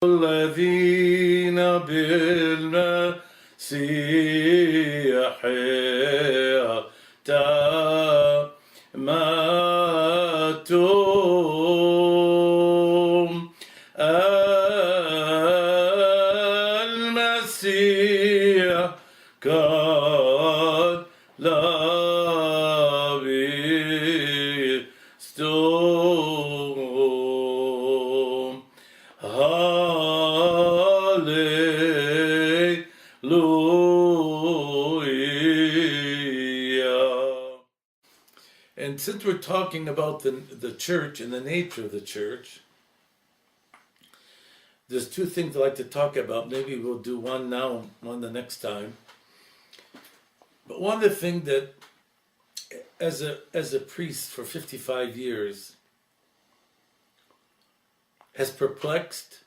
الذين بالمسيح تماتوا المسيح قد لبستم Hallelujah. And since we're talking about the church and the nature of the church, there's two things I'd like to talk about. Maybe we'll do one now, one the next time. But one of the things that, as a priest for 55 years, has perplexed,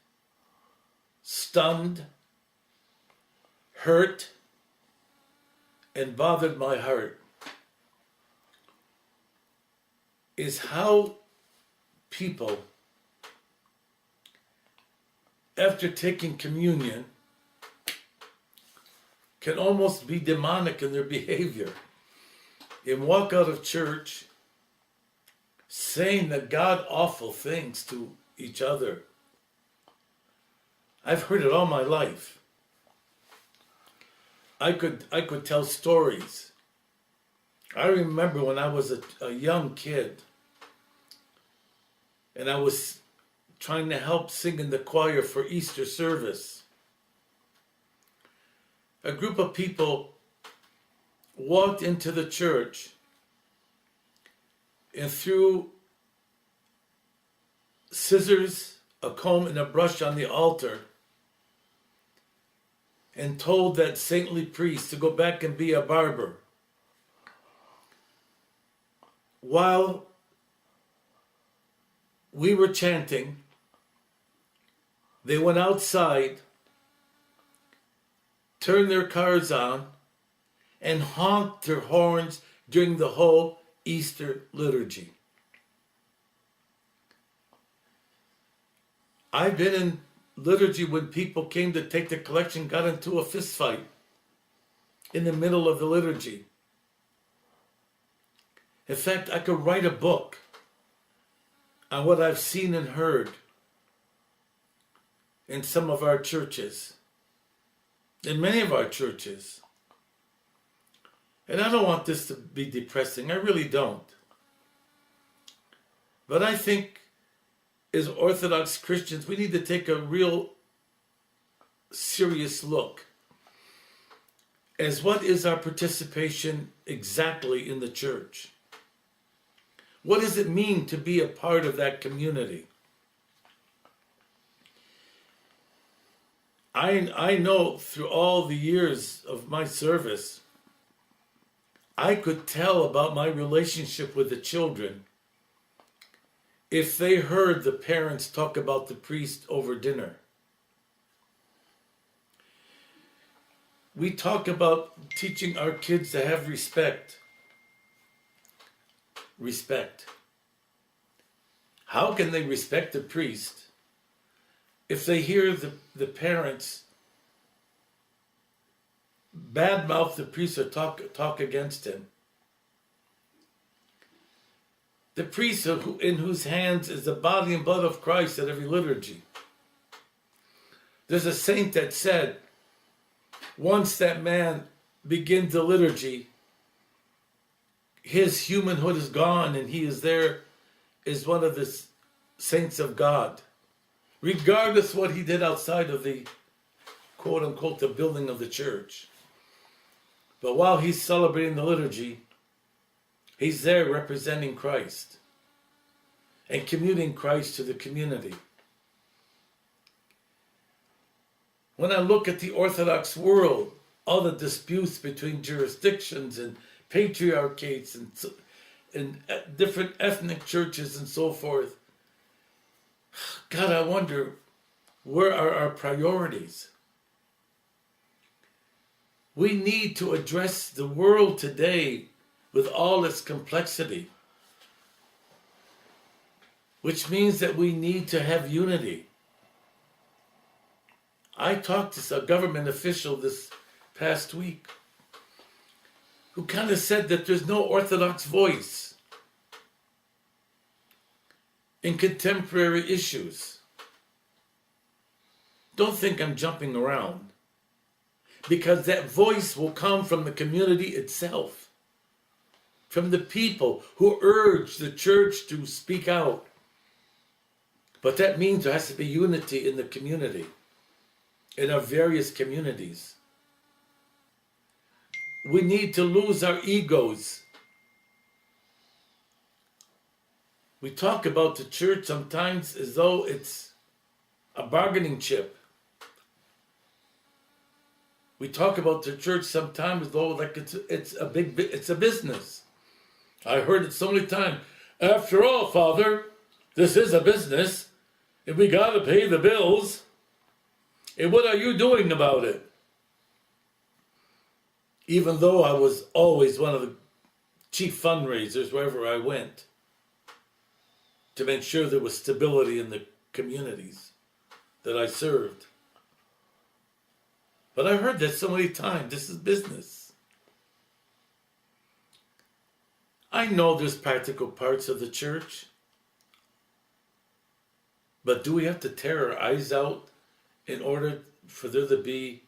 stunned, hurt, and bothered my heart is how people, after taking communion, can almost be demonic in their behavior and walk out of church saying the god-awful things to each other. I've heard it all my life. I could tell stories. I remember when I was a young kid and I was trying to help sing in the choir for Easter service. A group of people walked into the church and threw scissors, a comb, and a brush on the altar and told that saintly priest to go back and be a barber. While we were chanting, they went outside, turned their cars on, and honked their horns during the whole Easter liturgy. I've been in liturgy when people came to take the collection, got into a fist fight in the middle of the liturgy. In fact, I could write a book on what I've seen and heard in some of our churches, in many of our churches. And I don't want this to be depressing. I really don't. But I think as Orthodox Christians, we need to take a real serious look as what is our participation exactly in the church. What does it mean to be a part of that community? I know through all the years of my service, I could tell about my relationship with the children if they heard the parents talk about the priest over dinner. We talk about teaching our kids to have respect. Respect. How can they respect the priest if they hear the parents badmouth the priest or talk against him? The priest in whose hands is the body and blood of Christ at every liturgy. There's a saint that said, once that man begins the liturgy, his humanhood is gone and he is there as one of the saints of God, regardless what he did outside of the quote-unquote the building of the church. But while he's celebrating the liturgy, he's there representing Christ and communing Christ to the community. When I look at the Orthodox world, all the disputes between jurisdictions and patriarchates and different ethnic churches and so forth, God, I wonder, where are our priorities? We need to address the world today with all its complexity, which means that we need to have unity. I talked to a government official this past week who kind of said that there's no orthodox voice in contemporary issues. Don't think I'm jumping around, because that voice will come from the community itself, from the people who urge the church to speak out. But that means there has to be unity in the community, in our various communities. We need to lose our egos. We talk about the church sometimes as though it's a bargaining chip. We talk about the church sometimes as though like it's a business. I heard it so many times. After all, Father, this is a business, and we got to pay the bills. And what are you doing about it? Even though I was always one of the chief fundraisers wherever I went, to make sure there was stability in the communities that I served. But I heard that so many times. This is business. I know there's practical parts of the church, but do we have to tear our eyes out in order for there to be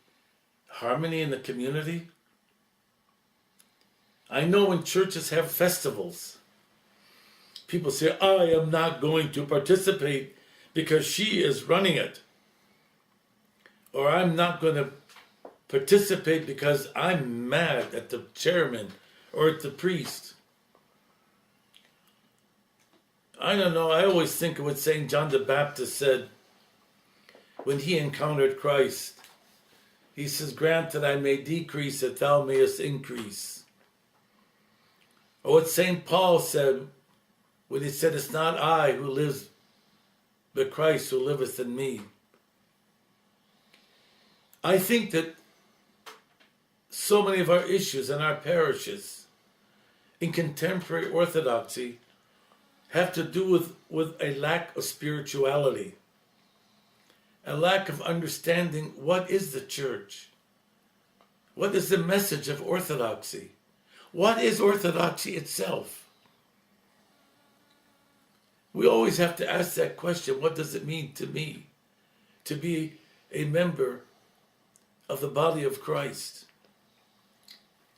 harmony in the community? I know when churches have festivals, people say, I am not going to participate because she is running it. Or I'm not going to participate because I'm mad at the chairman or at the priest. I don't know, I always think of what St. John the Baptist said when he encountered Christ. He says, grant that I may decrease, that thou mayest increase. Or what St. Paul said when he said, it's not I who lives, but Christ who liveth in me. I think that so many of our issues in our parishes in contemporary orthodoxy have to do with a lack of spirituality, a lack of understanding what is the church, what is the message of orthodoxy, what is orthodoxy itself. We always have to ask that question, what does it mean to me to be a member of the body of Christ?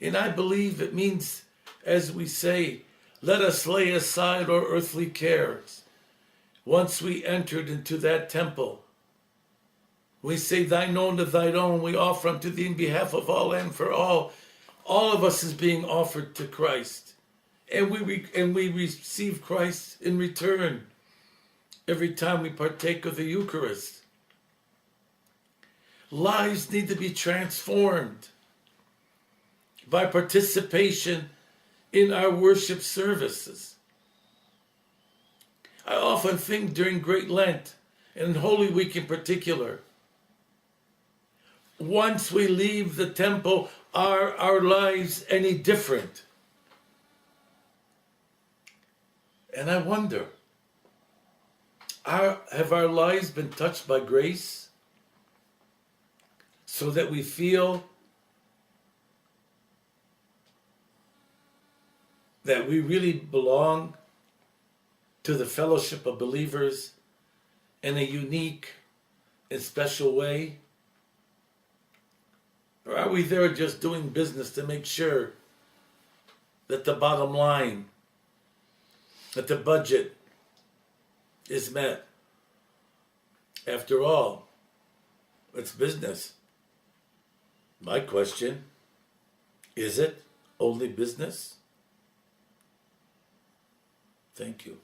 And I believe it means, as we say, let us lay aside our earthly cares. Once we entered into that temple, we say, thine own to thine own, we offer unto thee in behalf of all and for all. All of us is being offered to Christ. And we receive Christ in return every time we partake of the Eucharist. Lives need to be transformed by participation in our worship services. I often think during Great Lent, and Holy Week in particular, once we leave the temple, are our lives any different? And I wonder, have our lives been touched by grace so that we feel that we really belong to the fellowship of believers in a unique and special way? Or are we there just doing business to make sure that the bottom line, that the budget is met? After all, it's business. My question, is it only business? Thank you.